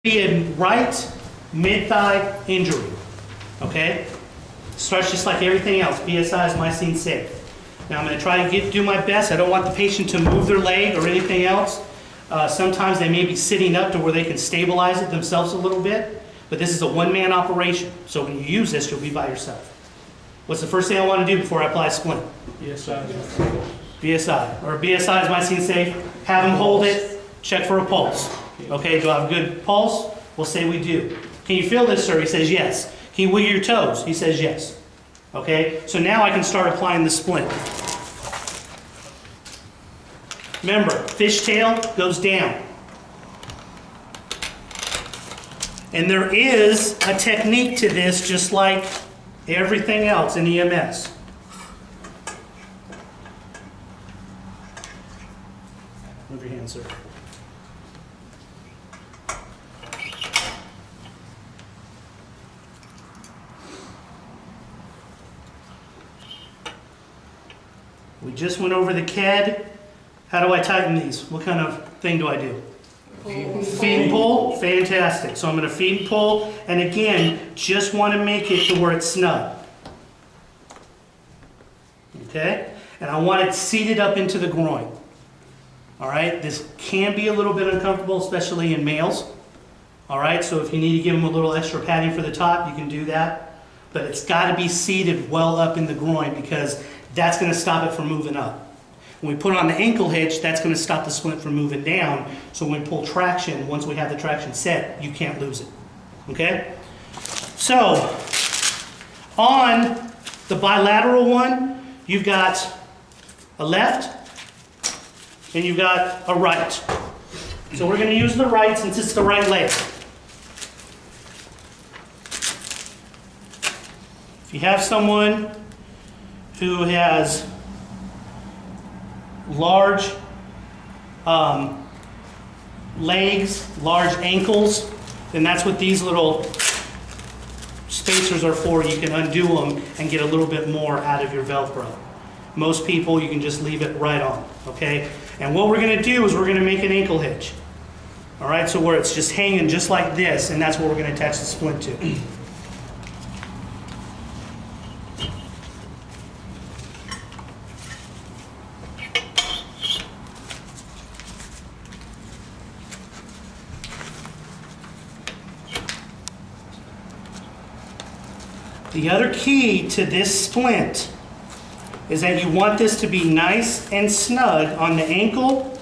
Be a right mid-thigh injury, okay? Starts just like everything else. BSI is mycene safe. Now I'm going to try to do my best. I don't want the patient to move their leg or anything else. Sometimes they may be sitting up to where they can stabilize it themselves a little bit, but this is a one-man operation. So when you use this, you'll be by yourself. What's the first thing I want to do before I apply a splint? BSI. BSI, or BSI is mycene safe. Have them hold it, check for a pulse. Okay, do I have a good pulse? We'll say we do. Can you feel this, sir? He says yes. Can you wiggle your toes? He says yes. Okay, so now I can start applying the splint. Remember, fishtail goes down. And there is a technique to this, just like everything else in EMS. Move your hand, sir. We just went over the CAD. How do I tighten these? What kind of thing do I do? Feed and pull. Fantastic. So I'm going to feed and pull. And again, just want to make it to where it's snug. Okay? And I want it seated up into the groin. All right? This can be a little bit uncomfortable, especially in males. All right? So if you need to give them a little extra padding for the top, you can do that. But it's got to be seated well up in the groin because that's going to stop it from moving up. When we put on the ankle hitch, that's going to stop the splint from moving down. So when we pull traction, once we have the traction set, you can't lose it. Okay? So, on the bilateral one, you've got a left and you've got a right. So we're going to use the right since it's the right leg. If you have someone who has large legs, large ankles, then that's what these little spacers are for. You can undo them and get a little bit more out of your Velcro. Most people, you can just leave it right on, okay? And what we're gonna do is we're gonna make an ankle hitch. All right, so where it's just hanging just like this, and that's what we're gonna attach the splint to. The other key to this splint is that you want this to be nice and snug on the ankle,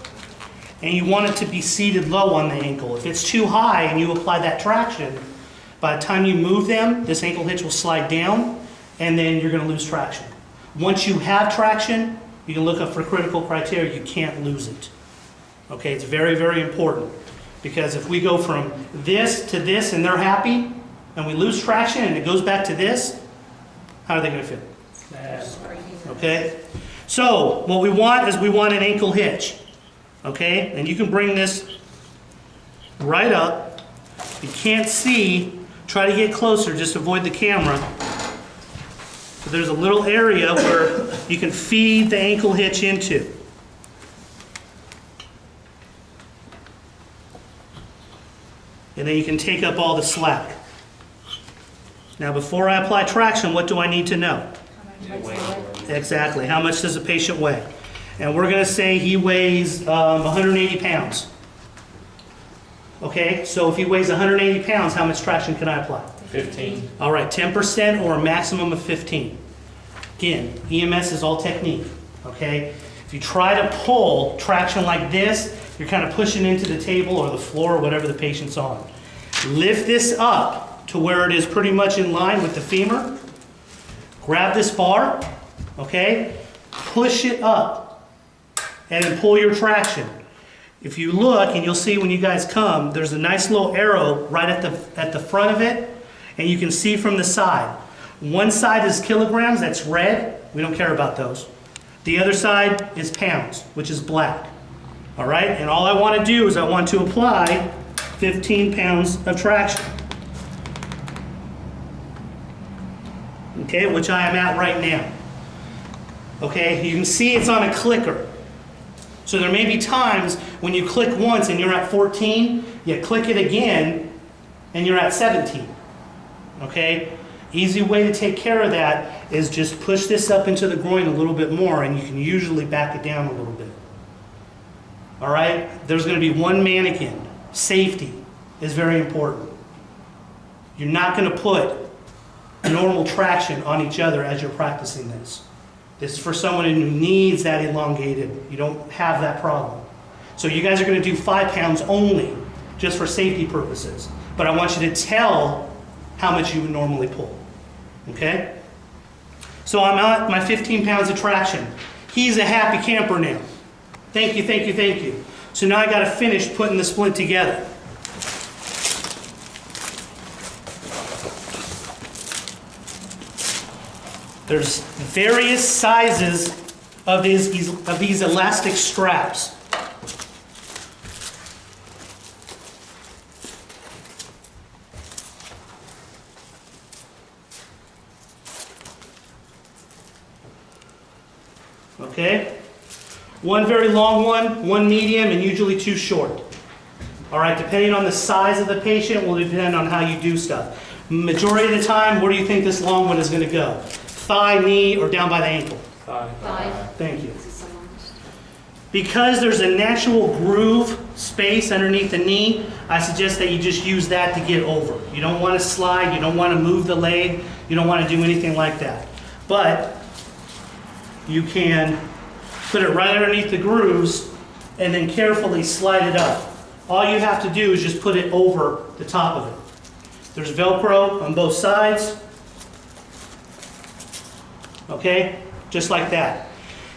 and you want it to be seated low on the ankle. If it's too high and you apply that traction, by the time you move them, this ankle hitch will slide down, and then you're going to lose traction. Once you have traction, you can look up for critical criteria. You can't lose it. Okay, it's very, very important, because if we go from this to this and they're happy, and we lose traction and it goes back to this, how are they going to feel? Okay? So, what we want is we want an ankle hitch. Okay? And you can bring this right up. If you can't see, try to get closer, just avoid the camera. So there's a little area where you can feed the ankle hitch into. And then you can take up all the slack. Now, before I apply traction, what do I need to know? Exactly. How much does the patient weigh? And we're going to say he weighs 180 pounds. Okay, so if he weighs 180 pounds, how much traction can I apply? 15. All right, 10% or a maximum of 15. Again, EMS is all technique. Okay, if you try to pull traction like this, you're kind of pushing into the table or the floor or whatever the patient's on. Lift this up to where it is pretty much in line with the femur. Grab this bar, okay? Push it up and then pull your traction. If you look, and you'll see when you guys come, there's a nice little arrow right at the front of it, and you can see from the side. One side is kilograms, that's red. We don't care about those. The other side is pounds, which is black. All right, and all I want to do is I want to apply 15 pounds of traction. Okay, which I am at right now. Okay, you can see it's on a clicker. So there may be times when you click once and you're at 14, you click it again and you're at 17. Okay? Easy way to take care of that is just push this up into the groin a little bit more, and you can usually back it down a little bit. All right? There's going to be one mannequin. Safety is very important. You're not going to put normal traction on each other as you're practicing this. This is for someone who needs that elongated. You don't have that problem. So you guys are going to do 5 pounds only, just for safety purposes. But I want you to tell how much you would normally pull. Okay? So I'm at my 15 pounds of traction. He's a happy camper now. Thank you, thank you, thank you. So now I got to finish putting the splint together. There's various sizes of these elastic straps. Okay? One very long one medium, and usually 2 short. All right, depending on the size of the patient will depend on how you do stuff. Majority of the time, where do you think this long one is going to go? Thigh, knee, or down by the ankle? Thigh. Thank you. Because there's a natural groove space underneath the knee, I suggest that you just use that to get over. You don't want to slide, you don't want to move the leg, you don't want to do anything like that. But you can put it right underneath the grooves and then carefully slide it up. All you have to do is just put it over the top of it. There's Velcro on both sides. Okay, just like that.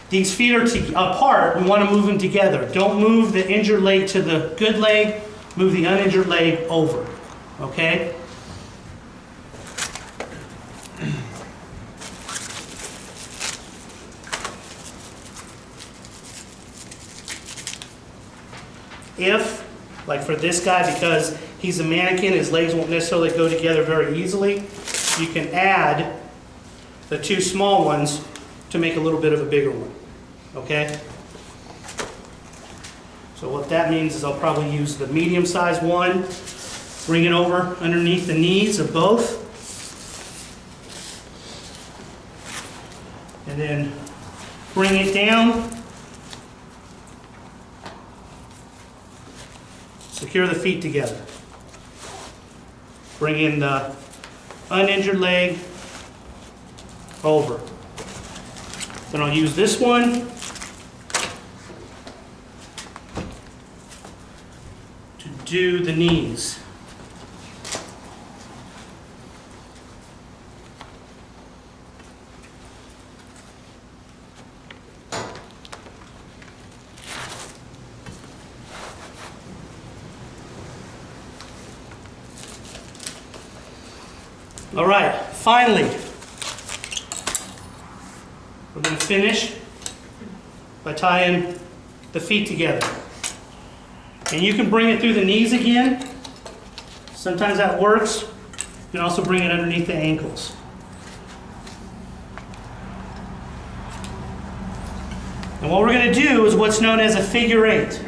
These feet are apart. We want to move them together. Don't move the injured leg to the good leg. Move the uninjured leg over. Okay? If, like for this guy, because he's a mannequin, his legs won't necessarily go together very easily, you can add the 2 small ones to make a little bit of a bigger one. Okay? So what that means is I'll probably use the medium-sized one, bring it over underneath the knees of both, and then bring it down, secure the feet together. Bring in the uninjured leg over. Then I'll use this one to do the knees. All right, finally, we're going to finish by tying the feet together. And you can bring it through the knees again. Sometimes that works. You can also bring it underneath the ankles. And what we're going to do is what's known as a figure 8.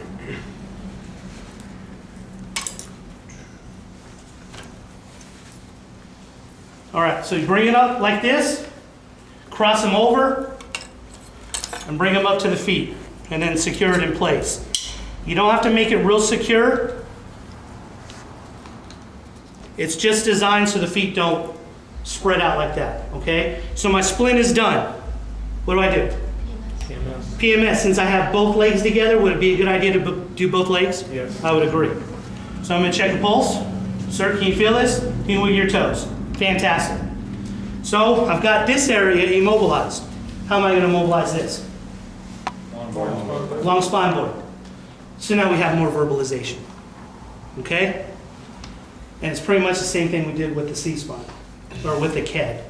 All right, so you bring it up like this, cross them over, and bring them up to the feet, and then secure it in place. You don't have to make it real secure. It's just designed so the feet don't spread out like that, okay? So my splint is done. What do I do? PMS. Since I have both legs together, would it be a good idea to do both legs? Yes. I would agree. So I'm going to check a pulse. Sir, can you feel this? Can you wiggle your toes? Fantastic. So I've got this area immobilized. How am I going to mobilize this? Long spine board. So now we have more verbalization. Okay? And it's pretty much the same thing we did with the C-spine, or with the KED.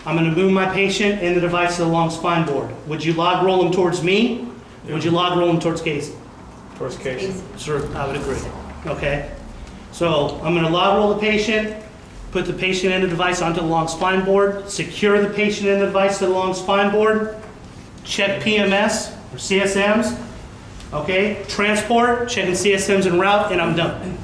I'm going to move my patient and the device to the long spine board. Would you log roll them towards me? Or would you log roll them towards Casey? Towards Casey. Sure, I would agree. Okay? So I'm going to log roll the patient, put the patient and the device onto the long spine board, secure the patient and the device to the long spine board, check PMS or CSMs, okay? Transport, checking CSMs en route, and I'm done.